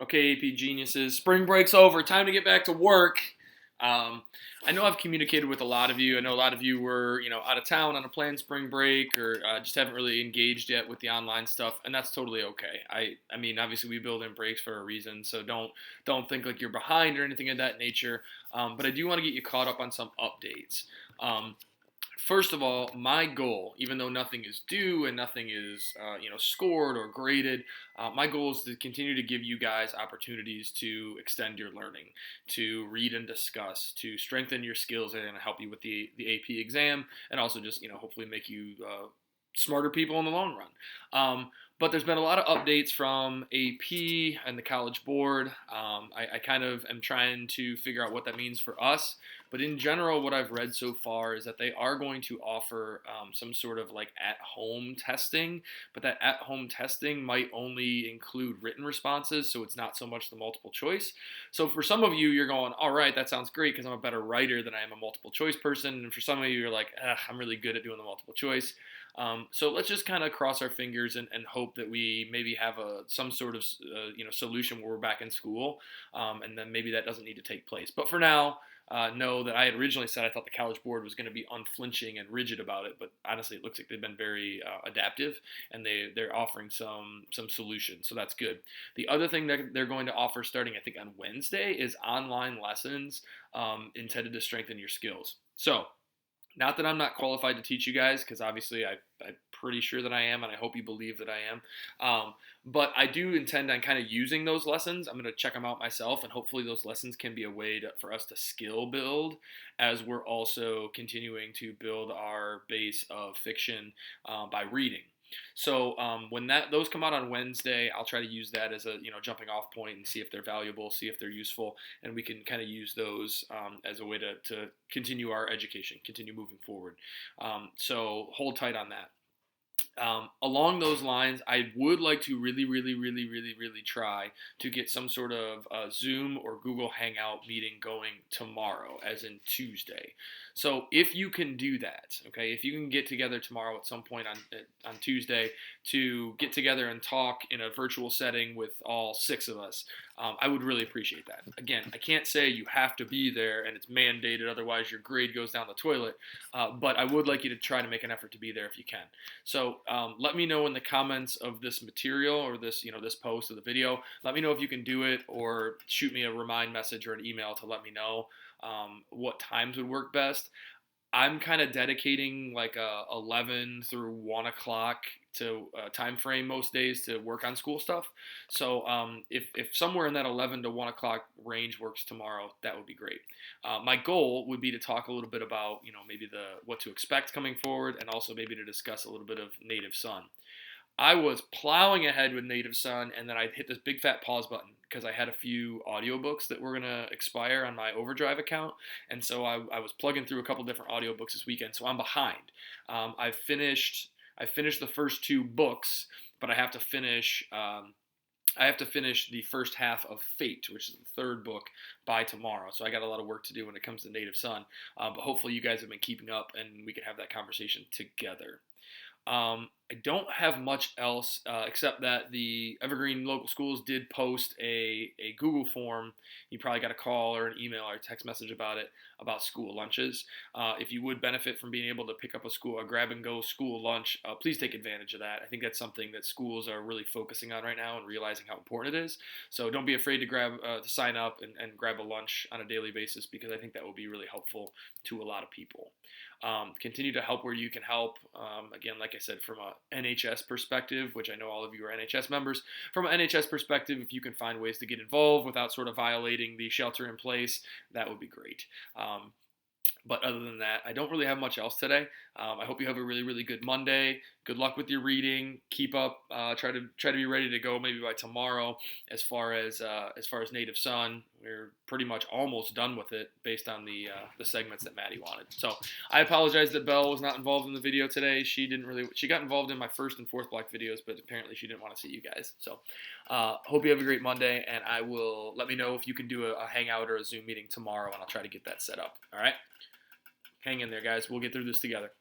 Okay, AP geniuses, spring break's over. Time to get back to work. I know I've communicated with a lot of you. I know a lot of you were, out of town on a planned spring break, or just haven't really engaged yet with the online stuff, and that's totally okay. I mean, obviously we build in breaks for a reason, so don't think like you're behind or anything of that nature. But I do want to get you caught up on some updates. Um, First of all, my goal, even though nothing is due and nothing is scored or graded, my goal is to continue to give you guys opportunities to extend your learning, to read and discuss, to strengthen your skills and help you with the AP exam, and also just hopefully make you smarter people in the long run. But there's been a lot of updates from AP and the College Board. I kind of am trying to figure out what that means for us. But in general, what I've read so far is that they are going to offer some sort of like at-home testing, but that at-home testing might only include written responses, so it's not so much the multiple choice. So for some of you, you're going, all right, that sounds great because I'm a better writer than I am a multiple choice person. And for some of you, you're like, I'm really good at doing the multiple choice. So let's just kind of cross our fingers and hope that we maybe have some sort of solution where we're back in school, and then maybe that doesn't need to take place. But for now, know that I had originally said I thought the College Board was going to be unflinching and rigid about it, but honestly, it looks like they've been very adaptive, and they're offering some solutions, so that's good. The other thing that they're going to offer starting I think on Wednesday is online lessons intended to strengthen your skills. So not that I'm not qualified to teach you guys, because obviously I'm pretty sure that I am, and I hope you believe that I am. But I do intend on kind of using those lessons. I'm going to check them out myself, and hopefully those lessons can be a way for us to skill build as we're also continuing to build our base of fiction by reading. So when those come out on Wednesday, I'll try to use that as a jumping off point and see if they're valuable, see if they're useful, and we can kind of use those as a way to continue our education, continue moving forward. So hold tight on that. Along those lines, I would like to really, really, really, really, really try to get some sort of Zoom or Google Hangout meeting going tomorrow, as in Tuesday. So if you can do that, okay, if you can get together tomorrow at some point on Tuesday to get together and talk in a virtual setting with all six of us, I would really appreciate that. Again, I can't say you have to be there and it's mandated, otherwise your grade goes down the toilet. But I would like you to try to make an effort to be there if you can. So let me know in the comments of this material or this post of the video. Let me know if you can do it, or shoot me a remind message or an email to let me know what times would work best. I'm kind of dedicating like 11 through 1 o'clock to time frame most days to work on school stuff. So if somewhere in that 11 to 1 o'clock range works tomorrow, that would be great. My goal would be to talk a little bit about maybe what to expect coming forward, and also maybe to discuss a little bit of Native Son. I was plowing ahead with Native Son, and then I hit this big fat pause button because I had a few audiobooks that were going to expire on my Overdrive account. And so I was plugging through a couple different audiobooks this weekend, so I'm behind. I finished the first two books, but I have to finish the first half of Fate, which is the third book, by tomorrow. So I got a lot of work to do when it comes to Native Son. But hopefully you guys have been keeping up and we can have that conversation together. I don't have much else except that the Evergreen Local Schools did post a Google form. You probably got a call or an email or a text message about it, about school lunches. If you would benefit from being able to pick up a grab-and-go school lunch, please take advantage of that. I think that's something that schools are really focusing on right now and realizing how important it is. So don't be afraid to sign up and grab a lunch on a daily basis, because I think that will be really helpful to a lot of people. Continue to help where you can help. Again, like I said, from a NHS perspective, which I know all of you are NHS members, from an NHS perspective, if you can find ways to get involved without sort of violating the shelter in place, that would be great. But other than that, I don't really have much else today. I hope you have a really, really good Monday. Good luck with your reading. Keep up. Try to be ready to go maybe by tomorrow. As far as Native Son, we're pretty much almost done with it based on the segments that Maddie wanted. So I apologize that Belle was not involved in the video today. She got involved in my first and fourth block videos, but apparently she didn't want to see you guys. So hope you have a great Monday, and let me know if you can do a hangout or a Zoom meeting tomorrow, and I'll try to get that set up. All right. Hang in there, guys. We'll get through this together.